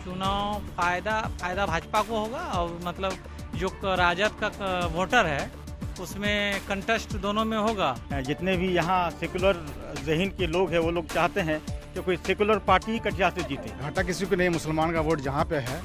चुनाव फायदा भाजपा को होगा और मतलब जो राजद का वोटर है उसमें कंटेस्ट दोनों में होगा। जितने भी यहाँ सेकुलर ज़हन के लोग हैं वो लोग चाहते हैं कि कोई सेकुलर पार्टी कटिहार से जीते। घाटा किसी को नहीं, मुसलमान का वोट जहाँ पे है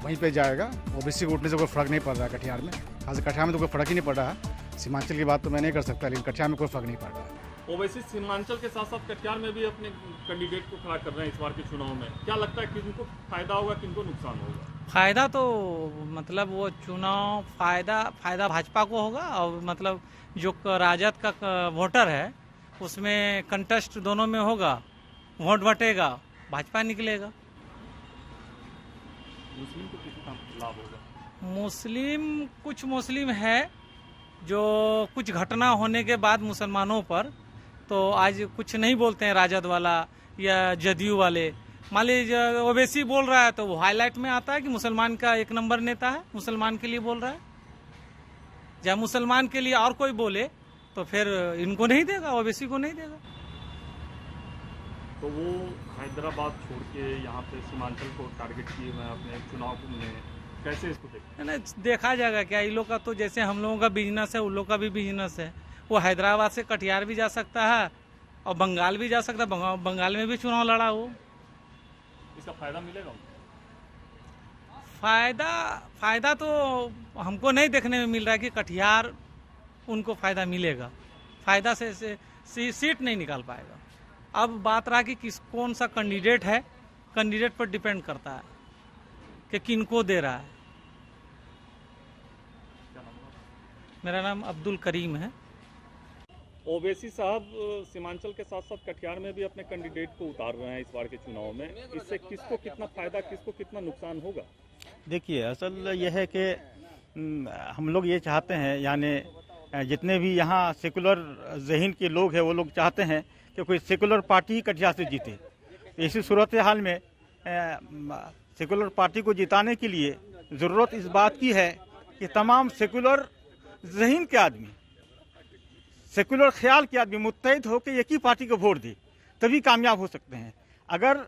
वहीं पे जाएगा। ओबीसी को उठने से कोई फ़र्क नहीं पड़ रहा है कटिहार में, खास कटिहार में तो कोई फ़र्क ही नहीं पड़ रहा है। सीमांचल की बात तो मैं नहीं कर सकता, लेकिन कटिहार में कोई फ़र्क नहीं पड़ रहा है। ओवैसी सीमांचल के साथ साथ कटिहार में भी अपने कैंडिडेट को खड़ा कर रहे हैं इस बार के चुनाव में। क्या लगता है किनको फायदा होगा, किनको नुकसान होगा? फायदा तो मतलब वो चुनाव फायदा भाजपा को होगा और मतलब जो राजद का वोटर है उसमें कंटेस्ट दोनों में होगा, वोट बटेगा, भाजपा निकलेगा। मुस्लिम को कितना लाभ होगा? कुछ मुस्लिम है जो कुछ घटना होने के बाद मुसलमानों पर तो आज कुछ नहीं बोलते हैं राजद वाला या जदयू वाले। मान लीजिए ओवैसी बोल रहा है तो वो हाईलाइट में आता है कि मुसलमान का एक नंबर नेता है, मुसलमान के लिए बोल रहा है। जब मुसलमान के लिए और कोई बोले तो फिर इनको नहीं देगा, ओवैसी को नहीं देगा। तो वो हैदराबाद छोड़ के यहाँ पे सीमांचल को टारगेट किए हुए हैं अपने चुनाव में, कैसे इसको देखते हैं? देखा जाएगा क्या, इन लोग का तो जैसे हम लोगों का बिजनेस है उन लोग का भी बिजनेस है। वो हैदराबाद से कटिहार भी जा सकता है और बंगाल भी जा सकता है, बंगाल में भी चुनाव लड़ा वो। इसका फायदा मिलेगा? फायदा तो हमको नहीं देखने में मिल रहा है कि कटिहार उनको फायदा मिलेगा। फायदा से सीट नहीं निकाल पाएगा। अब बात रहा कि कौन सा कैंडिडेट है, कैंडिडेट पर डिपेंड करता है कि किनको दे रहा है। मेरा नाम अब्दुल करीम है। ओवैसी साहब सीमांचल के साथ साथ कटिहार में भी अपने कैंडिडेट को उतार रहे हैं इस बार के चुनाव में। इससे किसको कितना फायदा, किसको कितना नुकसान होगा? देखिए, असल यह है कि हम लोग ये चाहते हैं, यानी जितने भी यहाँ सेकुलर ज़हन के लोग हैं वो लोग चाहते हैं कि कोई सेकुलर पार्टी कटिहार से जीते। इसी सूरत हाल में सेकुलर पार्टी को जिताने के लिए ज़रूरत इस बात की है कि तमाम सेकुलर ज़हन के आदमी, सेकुलर ख्याल के आदमी मुत्तहिद होकर एक ही पार्टी को वोट दे, तभी कामयाब हो सकते हैं। अगर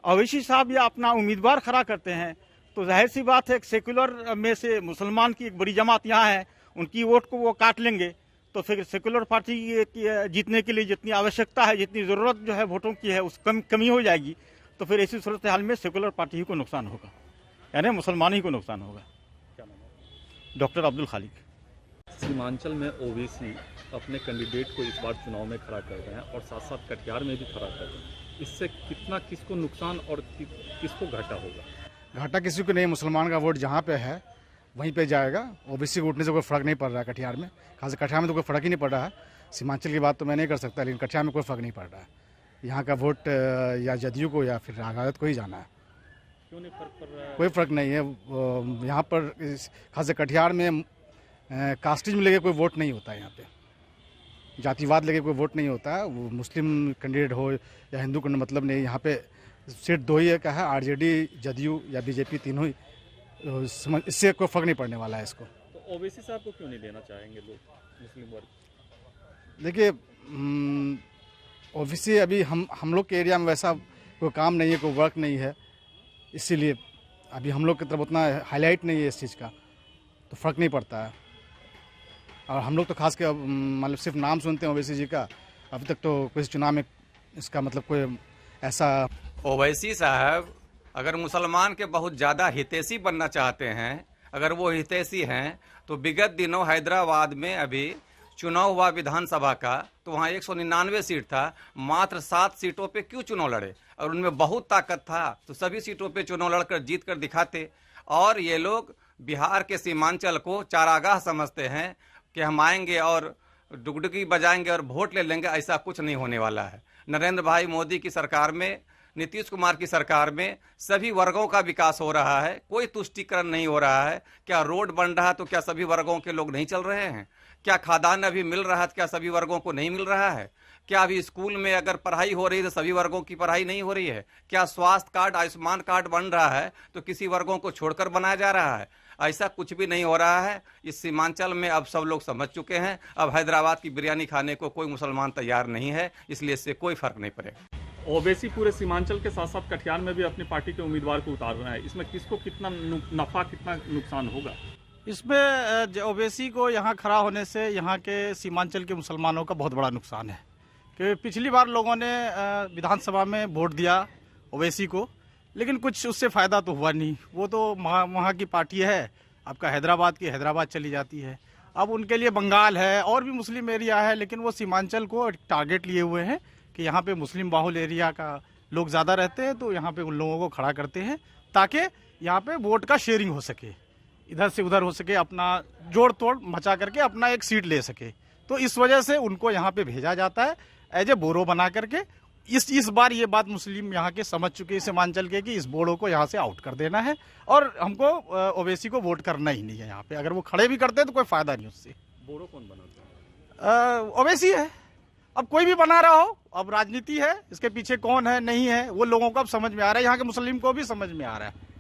ओवैसी साहब या अपना उम्मीदवार खड़ा करते हैं तो जाहिर सी बात है कि सेकुलर में से मुसलमान की एक बड़ी जमात यहाँ है, उनकी वोट को वो काट लेंगे। तो फिर सेकुलर पार्टी जीतने के लिए जितनी आवश्यकता है, जितनी ज़रूरत जो है वोटों की है, उस कमी हो जाएगी। तो फिर ऐसी सूरत हाल में सेकुलर पार्टी ही को नुकसान होगा, यानी मुसलमान ही को नुकसान होगा। क्या नाम है? डॉक्टर अब्दुल खालिक। सीमांचल में ओवैसी अपने कैंडिडेट को इस बार चुनाव में खड़ा कर रहे हैं और साथ साथ कटिहार में भी खड़ा कर रहे हैं। इससे कितना किसको नुकसान और किसको घाटा होगा? घाटा किसी को नहीं, मुसलमान का वोट जहाँ पे है वहीं पे जाएगा। ओबीसी को उठने से कोई फ़र्क नहीं पड़ रहा है कटिहार में, खास कटिहार में तो कोई फ़र्क ही नहीं पड़ रहा है। सीमांचल की बात तो मैं नहीं कर सकता, लेकिन कटिहार में कोई फ़र्क नहीं पड़ रहा है। यहाँ का वोट या जदयू को या फिर राजद को ही जाना है। क्यों नहीं फर्क पड़ रहा है? कोई फ़र्क नहीं है। यहाँ पर खास कटिहार में कास्टिज्म लेके कोई वोट नहीं होता है। यहाँ पे जातिवाद लेके कोई वोट नहीं होता है। वो मुस्लिम कैंडिडेट हो या हिंदू का मतलब नहीं। यहाँ पे सीट दो ही है, आरजेडी, जदयू या बीजेपी, तीनों ही। इससे कोई फ़र्क नहीं पड़ने वाला है इसको। तो ओवैसी साहब को क्यों नहीं देना चाहेंगे लोग, मुस्लिम वर्ग? देखिए, ओवैसी अभी हम लोग के एरिया में वैसा कोई काम नहीं है, कोई वर्क नहीं है, इसीलिए अभी हम लोग की तरफ उतना हाईलाइट नहीं है इस चीज़ का, तो फ़र्क नहीं पड़ता है। और हम लोग तो खास कर मतलब सिर्फ नाम सुनते हैं ओवैसी जी का, अभी तक तो किसी चुनाव में इसका मतलब कोई ऐसा। ओवैसी साहब अगर मुसलमान के बहुत ज़्यादा हितैषी बनना चाहते हैं, अगर वो हितैषी हैं, तो विगत दिनों हैदराबाद में अभी चुनाव हुआ विधानसभा का, तो वहाँ 199 सीट था, मात्र 7 सीटों पे क्यों चुनाव लड़े? और उनमें बहुत ताकत था तो सभी सीटों पे चुनाव लड़कर जीत कर दिखाते। और ये लोग बिहार के सीमांचल को चारागाह समझते हैं कि हम आएंगे और डुगडुगी बजाएंगे और वोट ले लेंगे। ऐसा कुछ नहीं होने वाला है। नरेंद्र भाई मोदी की सरकार में, नीतीश कुमार की सरकार में सभी वर्गों का विकास हो रहा है, कोई तुष्टीकरण नहीं हो रहा है। क्या रोड बन रहा है तो क्या सभी वर्गों के लोग नहीं चल रहे हैं? क्या खाद्यान्न अभी मिल रहा है तो क्या सभी वर्गों को नहीं मिल रहा है? क्या अभी स्कूल में अगर पढ़ाई हो रही है तो सभी वर्गों की पढ़ाई नहीं हो रही है? क्या स्वास्थ्य कार्ड, आयुष्मान कार्ड बन रहा है तो किसी वर्गों को छोड़कर बनाया जा रहा है? ऐसा कुछ भी नहीं हो रहा है। इस सीमांचल में अब सब लोग समझ चुके हैं। अब हैदराबाद की बिरयानी खाने को कोई मुसलमान तैयार नहीं है, इसलिए इससे कोई फर्क नहीं पड़ेगा। ओवैसी पूरे सीमांचल के साथ साथ कटिहार में भी अपनी पार्टी के उम्मीदवार को उतार रहे हैं, इसमें किसको कितना नफा कितना नुकसान होगा? इसमें ओवैसी को यहाँ खड़ा होने से यहाँ के सीमांचल के मुसलमानों का बहुत बड़ा नुकसान है कि पिछली बार लोगों ने विधानसभा में वोट दिया ओवैसी को, लेकिन कुछ उससे फ़ायदा तो हुआ नहीं। वो तो वहाँ की पार्टी है, आपका हैदराबाद की हैदराबाद चली जाती है। अब उनके लिए बंगाल है और भी मुस्लिम एरिया है, लेकिन वो सीमांचल को टारगेट लिए हुए हैं कि यहाँ पे मुस्लिम बाहुल एरिया का लोग ज़्यादा रहते हैं, तो यहाँ पे उन लोगों को खड़ा करते हैं ताकि यहाँ पे वोट का शेयरिंग हो सके, इधर से उधर हो सके, अपना जोड़ तोड़ मचा करके अपना एक सीट ले सके। तो इस वजह से उनको यहाँ पे भेजा जाता है एज ए बोरो बना करके। इस बार ये बात मुस्लिम यहाँ के समझ चुके हैं सीमांचल के कि इस बोरो को यहाँ से आउट कर देना है और हमको ओवैसी को वोट करना ही नहीं है यहाँ पे। अगर वो खड़े भी करते हैं तो कोई फायदा नहीं उससे। बोरो कौन बनाता है? ओवैसी है। अब कोई भी बना रहा हो, अब राजनीति है, इसके पीछे कौन है नहीं है वो लोगों को अब समझ में आ रहा है, यहाँ के मुस्लिम को भी समझ में आ रहा है।